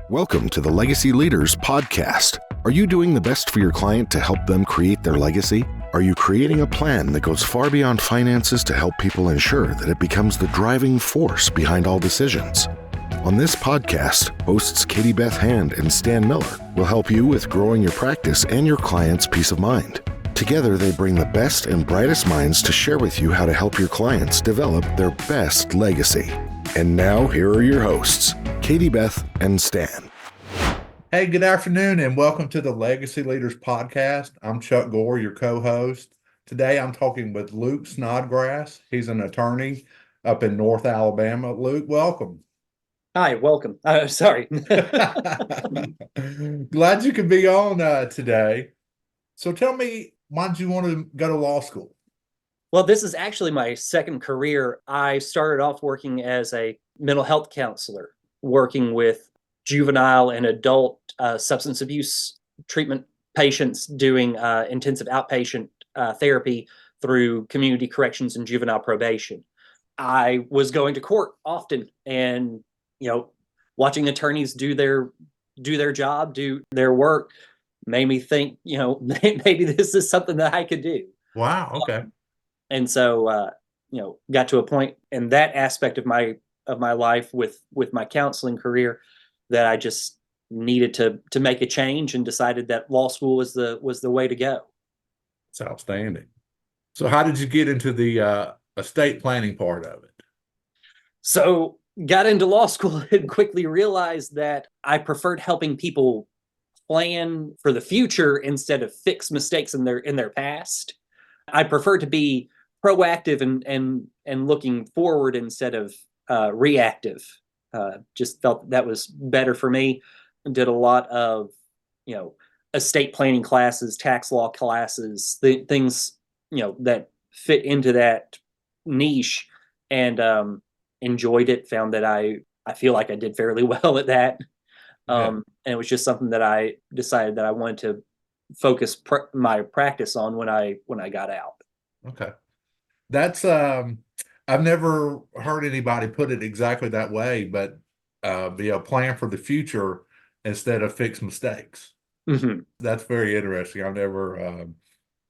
Welcome to the Legacy Leaders Podcast. Are you doing the best for your client to help them create their legacy? Are you creating a plan that goes far beyond finances to help people ensure that it becomes the driving force behind all decisions? On this podcast, hosts Katie Beth Hand and Stan Miller will help you with growing your practice and your client's peace of mind. Together, they bring the best and brightest minds to share with you how to help your clients develop their best legacy. And now, here are your hosts, Katie Beth and Stan. Hey, good afternoon, and welcome to the Legacy Leaders Podcast. I'm Chuck Gore, your co-host. Today, I'm talking with Luke Snodgrass. He's an attorney up in North Alabama. Luke, welcome. Hi, welcome. Sorry. Glad you could be on today. So tell me, why did you want to go to law school? Well, this is actually my second career. I started off working as a mental health counselor, working with juvenile and adult substance abuse treatment patients, doing intensive outpatient therapy through community corrections and juvenile probation. I was going to court often, and watching attorneys do their job, do their work, made me think, maybe this is something that I could do. Wow. Okay. And so, got to a point in that aspect of my life with my counseling career that I just needed to make a change, and decided that law school was the way to go. It's outstanding. So how did you get into the estate planning part of it? So got into law school and quickly realized that I preferred helping people plan for the future instead of fix mistakes in their past. I prefer to be proactive and looking forward instead of reactive. Just felt that was better for me. Did a lot of estate planning classes, tax law classes, things that fit into that niche, and enjoyed it. Found that I feel like I did fairly well at that. And it was just something that I decided that I wanted to focus my practice on when I got out. Okay. That's I've never heard anybody put it exactly that way, but be a plan for the future instead of fix mistakes. Mm-hmm. That's very interesting. I've never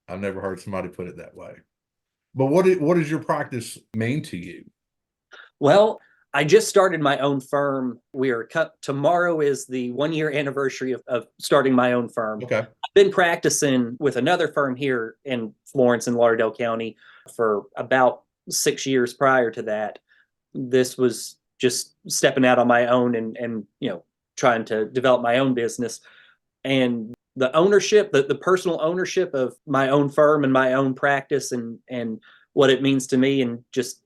heard somebody put it that way. But what does your practice mean to you? Well, I just started my own firm. Tomorrow is the 1-year anniversary of starting my own firm. Okay. I've been practicing with another firm here in Florence in Lauderdale County for about 6 years prior to that. This was just stepping out on my own and trying to develop my own business. And the ownership, the personal ownership of my own firm and my own practice and what it means to me, and just,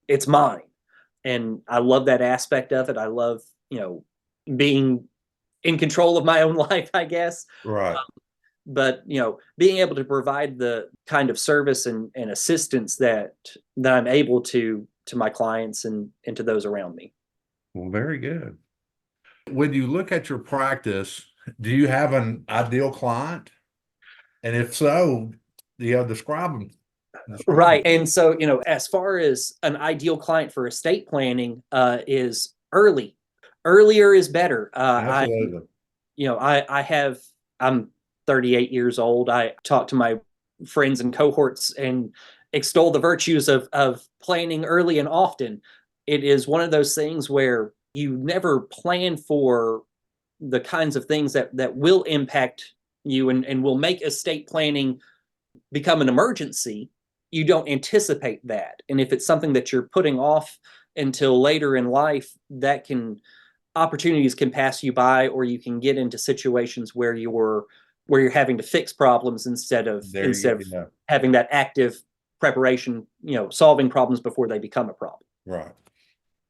it's mine. And I love that aspect of it. I love, being in control of my own life, I guess. Right. But, being able to provide the kind of service and assistance that I'm able to my clients and to those around me. Well, very good. When you look at your practice, do you have an ideal client? And if so, describe them. Right. And so, as far as an ideal client for estate planning is early. Earlier is better. Absolutely. I'm 38 years old. I talk to my friends and cohorts and extol the virtues of planning early and often. It is one of those things where you never plan for the kinds of things that will impact you and will make estate planning become an emergency. You don't anticipate that. And if it's something that you're putting off until later in life, opportunities can pass you by, or you can get into situations where you're having to fix problems instead of having that active preparation, solving problems before they become a problem. Right.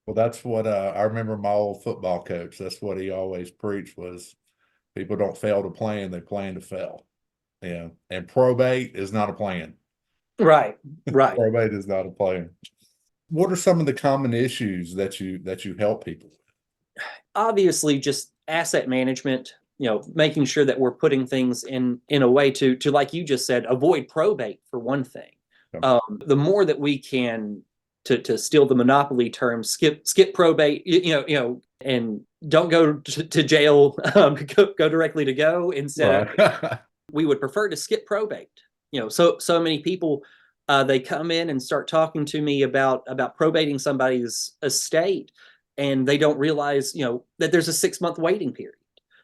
Well, that's what I remember my old football coach. That's what he always preached was people don't fail to plan, they plan to fail. Yeah. And probate is not a plan. Right. Probate is not a plan. What are some of the common issues that you help people with? Obviously, just asset management, making sure that we're putting things in a way to, like you just said, avoid probate for one thing. The more that we can, to steal the monopoly term, skip probate, and don't go to jail, go directly to go instead of, we would prefer to skip probate. So many people, they come in and start talking to me about probating somebody's estate, and they don't realize, that there's a 6-month waiting period,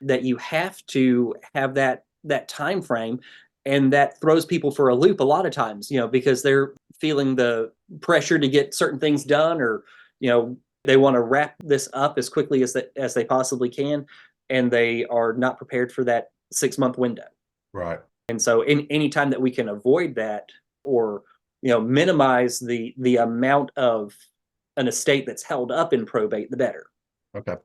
that you have to have that time frame, and that throws people for a loop a lot of times, because they're feeling the pressure to get certain things done, or they want to wrap this up as quickly as they possibly can, and they are not prepared for that 6-month window. Right. And so any time that we can avoid that, or minimize the amount of an estate that's held up in probate, the better. Okay.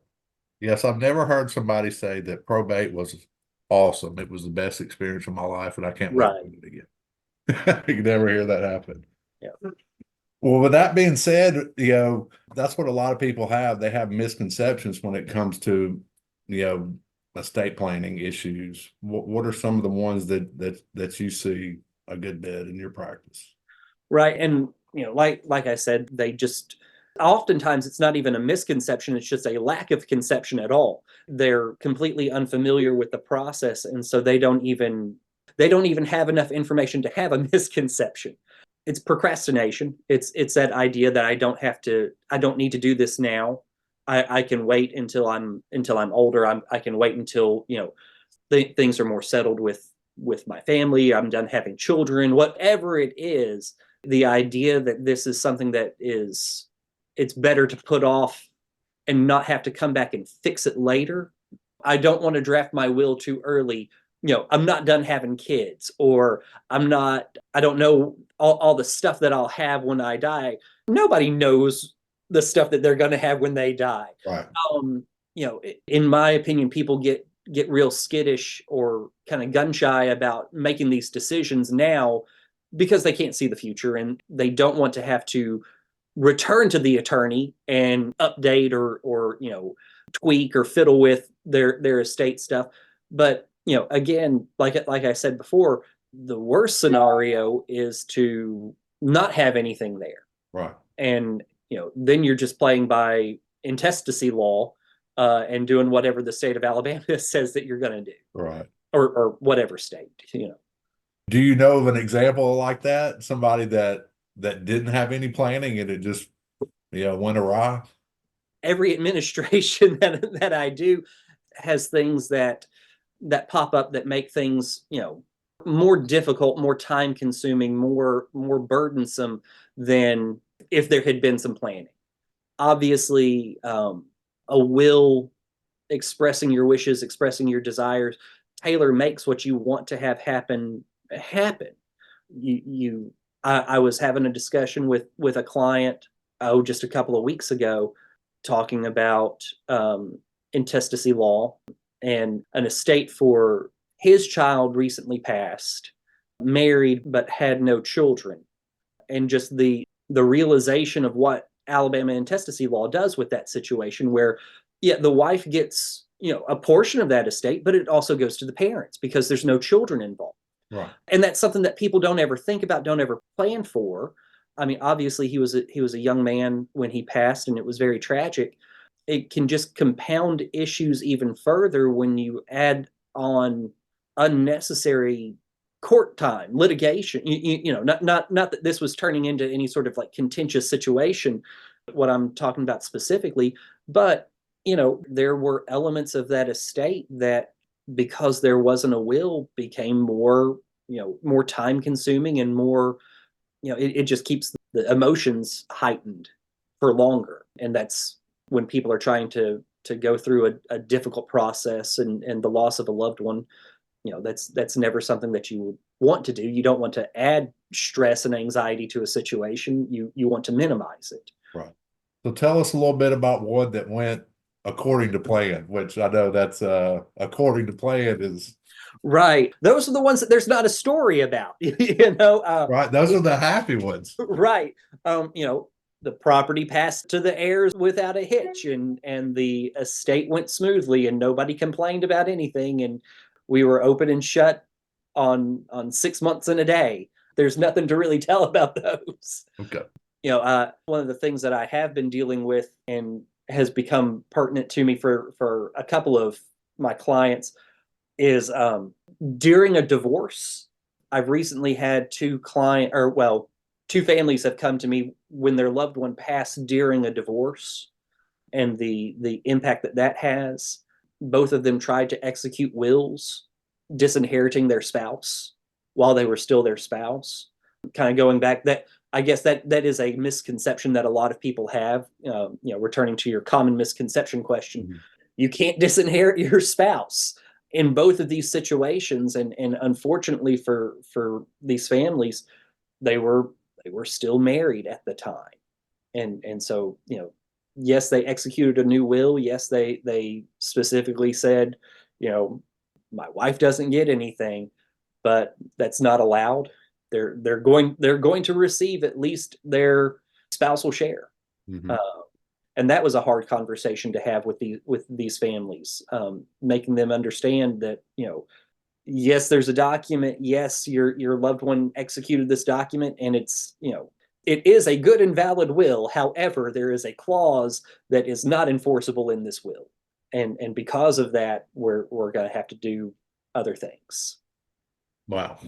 Yes, I've never heard somebody say that probate was awesome. It was the best experience of my life, and I can't wait to do it again. You can never hear that happen. Yeah. Well, with that being said, that's what a lot of people have. They have misconceptions when it comes to, estate planning issues. What are some of the ones that you see a good bit in your practice? Right. And, like I said, they just, oftentimes it's not even a misconception. It's just a lack of conception at all. They're completely unfamiliar with the process. And so they don't even have enough information to have a misconception. It's procrastination. It's that idea that I don't need to do this now. I can wait until I'm older. I can wait until, things are more settled with my family. I'm done having children, whatever it is. The idea that this is something that it's better to put off and not have to come back and fix it later. I don't want to draft my will too early. I'm not done having kids, or I don't know all the stuff that I'll have when I die. Nobody knows the stuff that they're going to have when they die. Right. In my opinion, people get real skittish or kind of gun shy about making these decisions now because they can't see the future, and they don't want to have to return to the attorney and update or tweak or fiddle with their estate stuff. But again, like I said before, the worst scenario is to not have anything there. Right. And then you're just playing by intestacy law, and doing whatever the state of Alabama says that you're going to do. Right. Or whatever state. Do you know of an example like that? Somebody that didn't have any planning and it just went awry? Every administration that I do has things that pop up that make things more difficult, more time consuming, more burdensome than if there had been some planning. Obviously, a will, expressing your wishes, expressing your desires, tailor makes what you want to have happen. I was having a discussion with a client just a couple of weeks ago, talking about intestacy law and an estate for his child recently passed, married but had no children, and just the realization of what Alabama intestacy law does with that situation, where the wife gets a portion of that estate, but it also goes to the parents because there's no children involved. Right. And that's something that people don't ever think about, don't ever plan for. I mean, obviously he was a young man when he passed, and it was very tragic. It can just compound issues even further when you add on unnecessary court time, litigation. Not that this was turning into any sort of like contentious situation, what I'm talking about specifically, but there were elements of that estate that, because there wasn't a will, became more time consuming and more, it just keeps the emotions heightened for longer. And that's when people are trying to go through a difficult process and the loss of a loved one. That's never something that you would want to do. You don't want to add stress and anxiety to a situation. You want to minimize it. Right. So tell us a little bit about one that went according to plan, which I know that's according to plan is right. Those are the ones that there's not a story about. Right. Those are the happy ones. Right. The property passed to the heirs without a hitch, and the estate went smoothly, and nobody complained about anything, and we were open and shut on 6 months and a day. There's nothing to really tell about those. Okay. One of the things that I have been dealing with and has become pertinent to me for a couple of my clients is during a divorce. I've recently had two families have come to me when their loved one passed during a divorce, and the impact that has. Both of them tried to execute wills, disinheriting their spouse while they were still their spouse. Kind of going back, that I guess that is a misconception that a lot of people have. Returning to your common misconception question, mm-hmm. You can't disinherit your spouse in both of these situations, and unfortunately for these families, they were still married at the time, and so yes, they executed a new will. Yes, they specifically said, my wife doesn't get anything, but that's not allowed. They're going to receive at least their spousal share. Mm-hmm. And that was a hard conversation to have with these families, making them understand that, yes, there's a document. Yes, your loved one executed this document, and it's, it is a good and valid will. However, there is a clause that is not enforceable in this will. And because of that, we're going to have to do other things. Wow.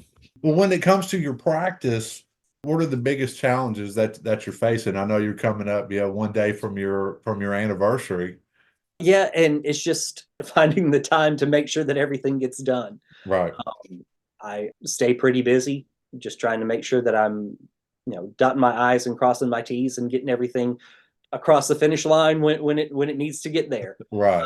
Well, when it comes to your practice, what are the biggest challenges that you're facing? I know you're coming up, one day from your anniversary. Yeah, and it's just finding the time to make sure that everything gets done. Right. I stay pretty busy, just trying to make sure that I'm dotting my I's and crossing my T's and getting everything across the finish line when it needs to get there. Right.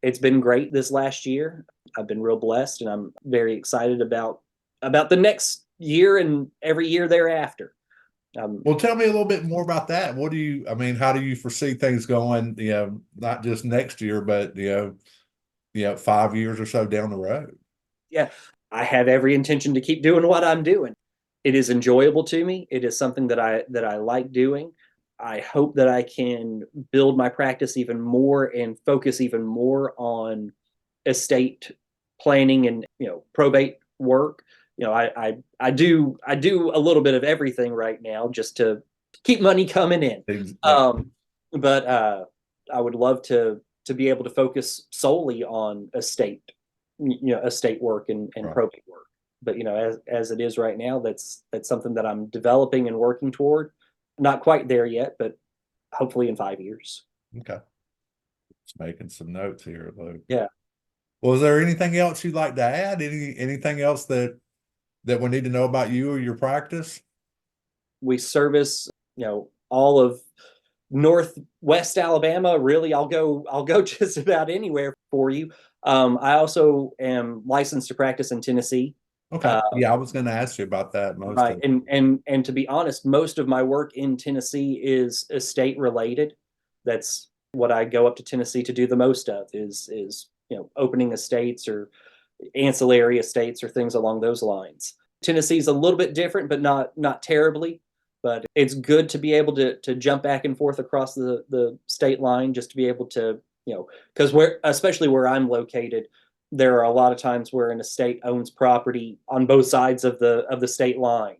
It's been great this last year. I've been real blessed, and I'm very excited about the next year and every year thereafter. Well, tell me a little bit more about that. How do you foresee things going, not just next year, but, 5 years or so down the road? Yeah, I have every intention to keep doing what I'm doing. It is enjoyable to me. It is something that I like doing. I hope that I can build my practice even more and focus even more on estate planning and, probate work. I do a little bit of everything right now just to keep money coming in. Exactly. But I would love to be able to focus solely on estate work and right. Probate work. But as it is right now, that's something that I'm developing and working toward. Not quite there yet, but hopefully in 5 years. Okay. Just making some notes here, Luke. Yeah. Well, is there anything else you'd like to add? Anything else that we need to know about you or your practice? We service, all of Northwest Alabama. Really, I'll go just about anywhere for you. I also am licensed to practice in Tennessee. Okay. Yeah, I was going to ask you about that. Right. And to be honest, most of my work in Tennessee is estate related. That's what I go up to Tennessee to do the most of is opening estates or ancillary estates or things along those lines. Tennessee's a little bit different, but not terribly. But it's good to be able to jump back and forth across the state line, just to be able to, because especially where I'm located, there are a lot of times where an estate owns property on both sides of the state line.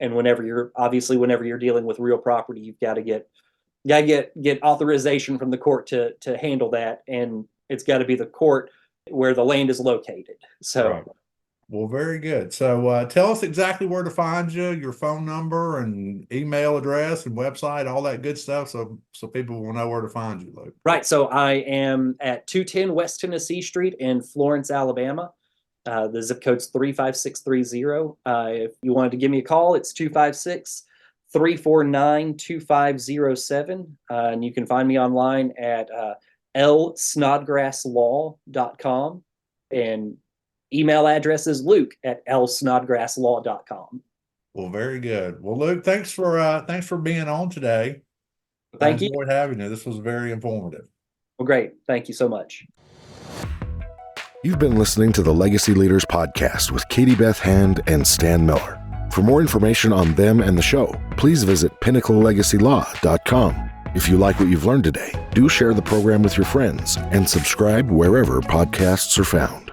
And whenever you're dealing with real property, you've got to get authorization from the court to handle that. And it's got to be the court where the land is located. So, right. Well, very good. So tell us exactly where to find you, your phone number and email address and website, all that good stuff. So people will know where to find you, Luke. Right. So I am at 210 West Tennessee Street in Florence, Alabama. The zip code's 35630. If you wanted to give me a call, it's 256-349-2507. And you can find me online at lsnodgrasslaw.com, and email address is luke@lsnodgrasslaw.com. Well, very good. Well, Luke, thanks for being on today. Thank you. I enjoyed having you. This was very informative. Well, great. Thank you so much. You've been listening to the Legacy Leaders Podcast with Katie Beth Hand and Stan Miller. For more information on them and the show, please visit pinnaclelegacylaw.com. If you like what you've learned today, do share the program with your friends and subscribe wherever podcasts are found.